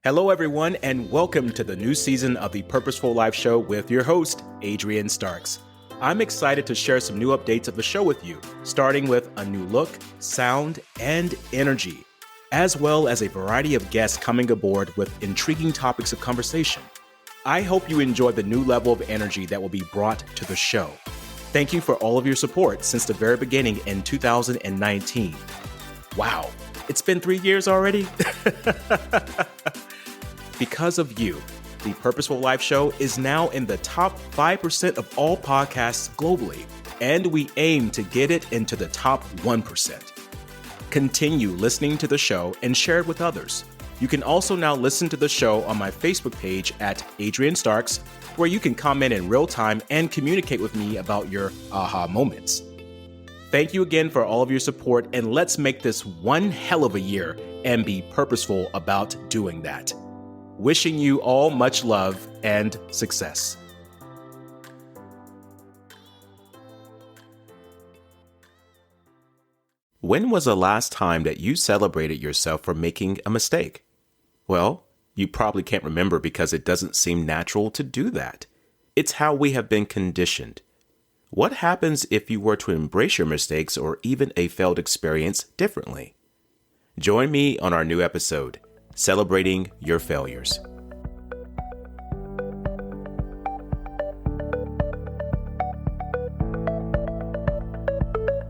Hello, everyone, and welcome to the new season of the Purposeful Life Show with your host, Adrian Starks. I'm excited to share some new updates of the show with you, starting with a new look, sound, and energy, as well as a variety of guests coming aboard with intriguing topics of conversation. I hope you enjoy the new level of energy that will be brought to the show. Thank you for all of your support since the very beginning in 2019. Wow, it's been 3 years already? Because of you, the Purposeful Life Show is now in the top 5% of all podcasts globally, and we aim to get it into the top 1%. Continue listening to the show and share it with others. You can also now listen to the show on my Facebook page at Adrian Starks, where you can comment in real time and communicate with me about your aha moments. Thank you again for all of your support, and let's make this one hell of a year and be purposeful about doing that. Wishing you all much love and success. When was the last time that you celebrated yourself for making a mistake? Well, you probably can't remember because it doesn't seem natural to do that. It's how we have been conditioned. What happens if you were to embrace your mistakes or even a failed experience differently? Join me on our new episode, Celebrating Your Failures.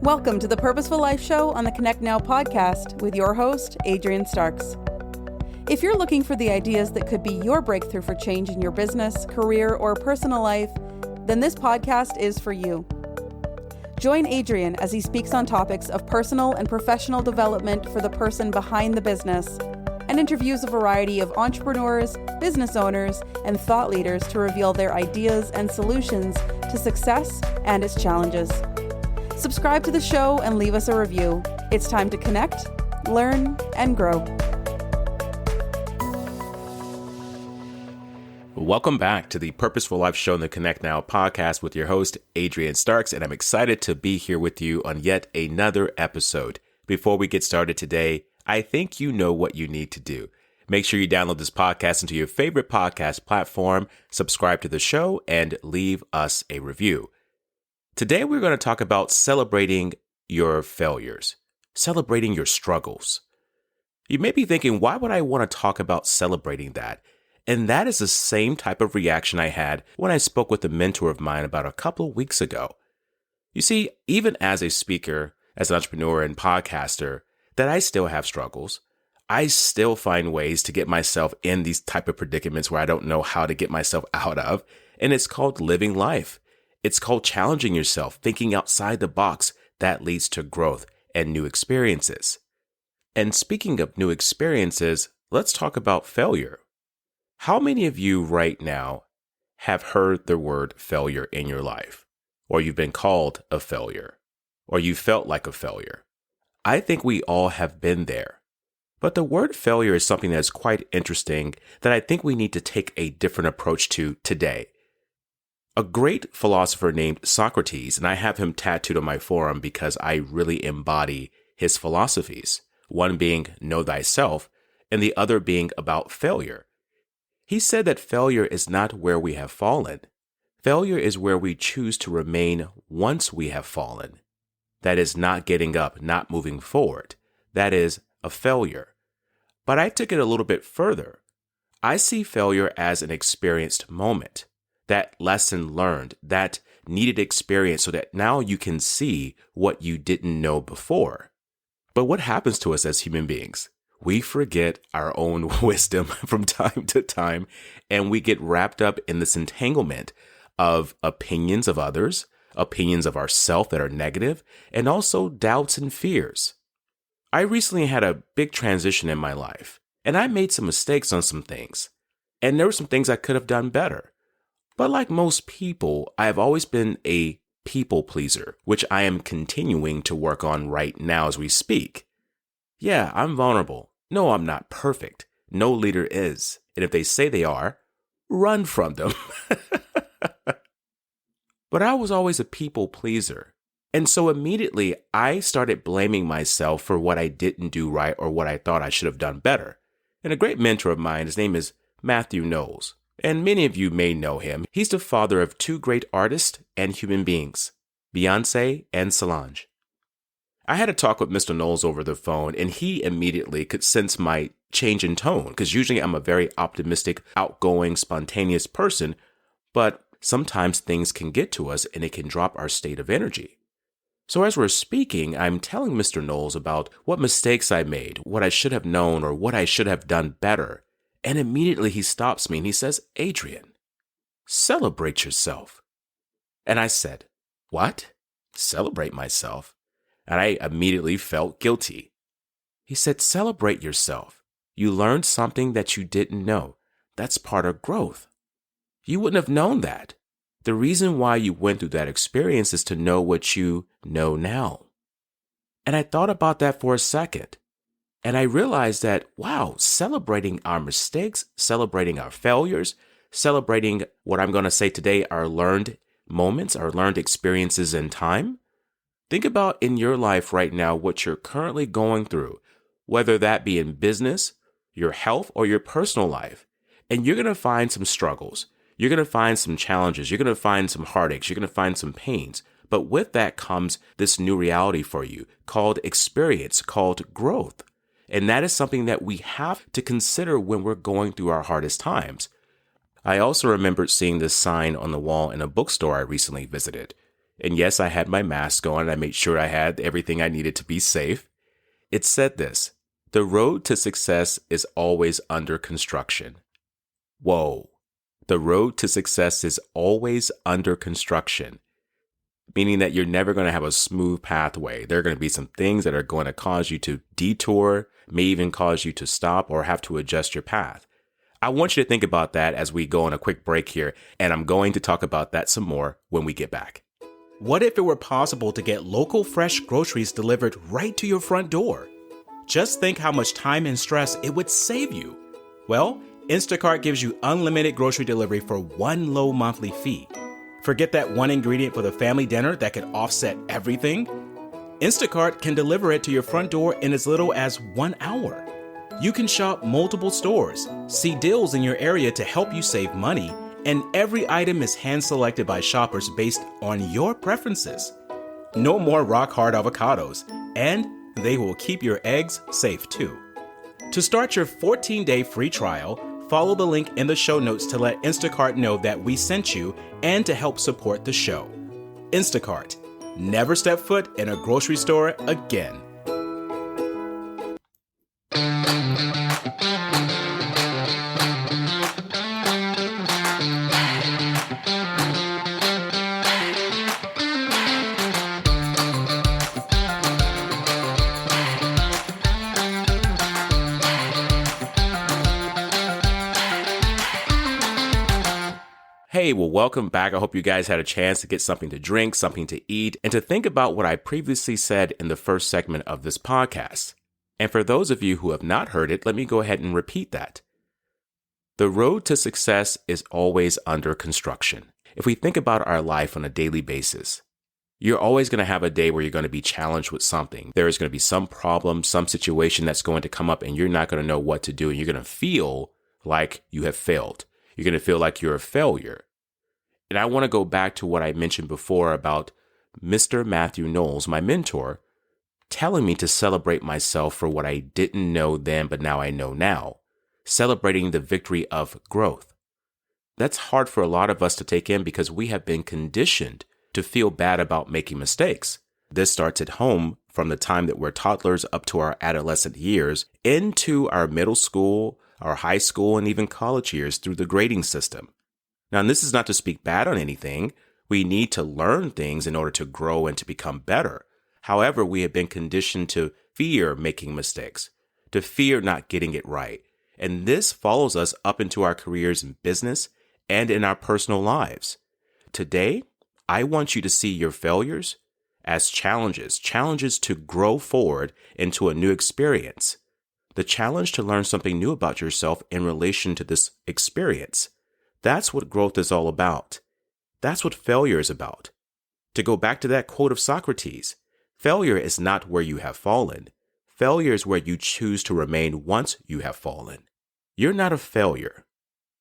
Welcome to the Purposeful Life Show on the Connect Now podcast with your host, Adrian Starks. If you're looking for the ideas that could be your breakthrough for change in your business, career, or personal life, then this podcast is for you. Join Adrian as he speaks on topics of personal and professional development for the person behind the business, and interviews a variety of entrepreneurs, business owners, and thought leaders to reveal their ideas and solutions to success and its challenges. Subscribe to the show and leave us a review. It's time to connect, learn, and grow. Welcome back to the Purposeful Life Show on the Connect Now podcast with your host, Adrian Starks, and I'm excited to be here with you on yet another episode. Before we get started today, I think you know what you need to do. Make sure you download this podcast into your favorite podcast platform, subscribe to the show, and leave us a review. Today, we're going to talk about celebrating your failures, celebrating your struggles. You may be thinking, why would I want to talk about celebrating that? And that is the same type of reaction I had when I spoke with a mentor of mine about a couple of weeks ago. You see, even as a speaker, as an entrepreneur and podcaster, that I still have struggles. I still find ways to get myself in these type of predicaments where I don't know how to get myself out of. And it's called living life. It's called challenging yourself, thinking outside the box that leads to growth and new experiences. And speaking of new experiences, let's talk about failure. How many of you right now have heard the word failure in your life? Or you've been called a failure? Or you felt like a failure? I think we all have been there. But the word failure is something that's quite interesting that I think we need to take a different approach to today. A great philosopher named Socrates, and I have him tattooed on my forearm because I really embody his philosophies, one being know thyself and the other being about failure. He said that failure is not where we have fallen. Failure is where we choose to remain once we have fallen. That is not getting up, not moving forward. That is a failure. But I took it a little bit further. I see failure as an experienced moment, that lesson learned, that needed experience so that now you can see what you didn't know before. But what happens to us as human beings? We forget our own wisdom from time to time, and we get wrapped up in this entanglement of opinions of others, opinions of ourselves that are negative, and also doubts and fears. I recently had a big transition in my life, and I made some mistakes on some things, and there were some things I could have done better. But like most people, I have always been a people pleaser, which I am continuing to work on right now as we speak. Yeah, I'm vulnerable. No, I'm not perfect. No leader is. And if they say they are, run from them. But I was always a people pleaser. And so immediately I started blaming myself for what I didn't do right or what I thought I should have done better. And a great mentor of mine, his name is Matthew Knowles. And many of you may know him. He's the father of two great artists and human beings, Beyonce and Solange. I had a talk with Mr. Knowles over the phone, and he immediately could sense my change in tone, because usually I'm a very optimistic, outgoing, spontaneous person, but sometimes things can get to us and it can drop our state of energy. So as we're speaking, I'm telling Mr. Knowles about what mistakes I made, what I should have known, or what I should have done better. And immediately he stops me and he says, "Adrian, celebrate yourself." And I said, "What? Celebrate myself?" And I immediately felt guilty. He said, "Celebrate yourself. You learned something that you didn't know. That's part of growth. You wouldn't have known that. The reason why you went through that experience is to know what you know now." And I thought about that for a second. And I realized that, wow, celebrating our mistakes, celebrating our failures, celebrating what I'm going to say today, our learned moments, our learned experiences in time. Think about in your life right now what you're currently going through, whether that be in business, your health, or your personal life. And you're going to find some struggles. You're going to find some challenges. You're going to find some heartaches. You're going to find some pains. But with that comes this new reality for you called experience, called growth. And that is something that we have to consider when we're going through our hardest times. I also remembered seeing this sign on the wall in a bookstore I recently visited. And yes, I had my mask on and I made sure I had everything I needed to be safe. It said this: "The road to success is always under construction." Whoa. The road to success is always under construction, meaning that you're never going to have a smooth pathway. There are going to be some things that are going to cause you to detour, may even cause you to stop or have to adjust your path. I want you to think about that as we go on a quick break here, and I'm going to talk about that some more when we get back. What if it were possible to get local fresh groceries delivered right to your front door? Just think how much time and stress it would save you. Well, Instacart gives you unlimited grocery delivery for one low monthly fee. Forget that one ingredient for the family dinner that could offset everything? Instacart can deliver it to your front door in as little as 1 hour. You can shop multiple stores, see deals in your area to help you save money, and every item is hand-selected by shoppers based on your preferences. No more rock-hard avocados, and they will keep your eggs safe too. To start your 14-day free trial, follow the link in the show notes to let Instacart know that we sent you and to help support the show. Instacart. Never step foot in a grocery store again. Hey, well, welcome back. I hope you guys had a chance to get something to drink, something to eat, and to think about what I previously said in the first segment of this podcast. And for those of you who have not heard it, let me go ahead and repeat that. The road to success is always under construction. If we think about our life on a daily basis, you're always going to have a day where you're going to be challenged with something. There is going to be some problem, some situation that's going to come up, and you're not going to know what to do. And you're going to feel like you have failed. You're going to feel like you're a failure. And I want to go back to what I mentioned before about Mr. Matthew Knowles, my mentor, telling me to celebrate myself for what I didn't know then, but now I know now. Celebrating the victory of growth. That's hard for a lot of us to take in because we have been conditioned to feel bad about making mistakes. This starts at home from the time that we're toddlers up to our adolescent years, into our middle school, our high school, and even college years through the grading system. Now, and this is not to speak bad on anything. We need to learn things in order to grow and to become better. However, we have been conditioned to fear making mistakes, to fear not getting it right. And this follows us up into our careers in business and in our personal lives. Today, I want you to see your failures as challenges to grow forward into a new experience. The challenge to learn something new about yourself in relation to this experience. That's what growth is all about. That's what failure is about. To go back to that quote of Socrates, failure is not where you have fallen. Failure is where you choose to remain once you have fallen. You're not a failure.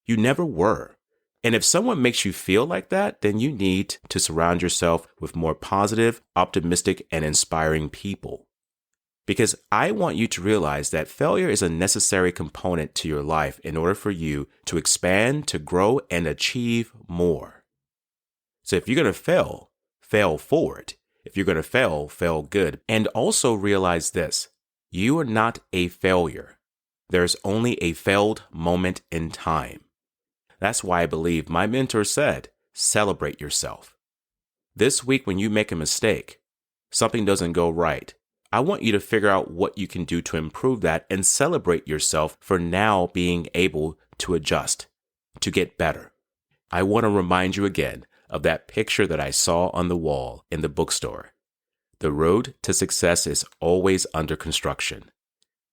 You never were. And if someone makes you feel like that, then you need to surround yourself with more positive, optimistic, and inspiring people. Because I want you to realize that failure is a necessary component to your life in order for you to expand, to grow, and achieve more. So if you're going to fail forward. If you're going to fail good. And also realize this, you are not a failure. There's only a failed moment in time. That's why I believe my mentor said, celebrate yourself. This week when you make a mistake, something doesn't go right, I want you to figure out what you can do to improve that and celebrate yourself for now being able to adjust, to get better. I want to remind you again of that picture that I saw on the wall in the bookstore. The road to success is always under construction.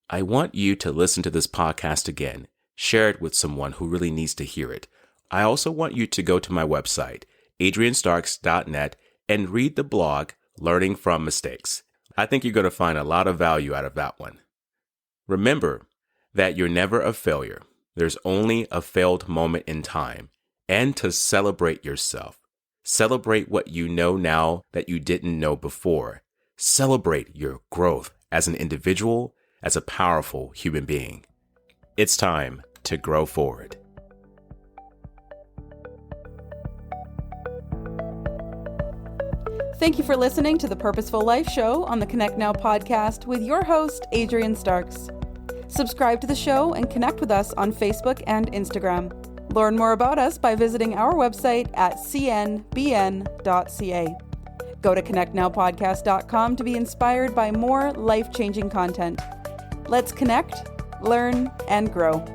I want you to listen to this podcast again. Share it with someone who really needs to hear it. I also want you to go to my website, adrianstarks.net, and read the blog, Learning from Mistakes. I think you're going to find a lot of value out of that one. Remember that you're never a failure. There's only a failed moment in time. And to celebrate yourself. Celebrate what you know now that you didn't know before. Celebrate your growth as an individual, as a powerful human being. It's time to grow forward. Thank you for listening to the Purposeful Life Show on the Connect Now podcast with your host, Adrian Starks. Subscribe to the show and connect with us on Facebook and Instagram. Learn more about us by visiting our website at cnbn.ca. Go to connectnowpodcast.com to be inspired by more life-changing content. Let's connect, learn, and grow.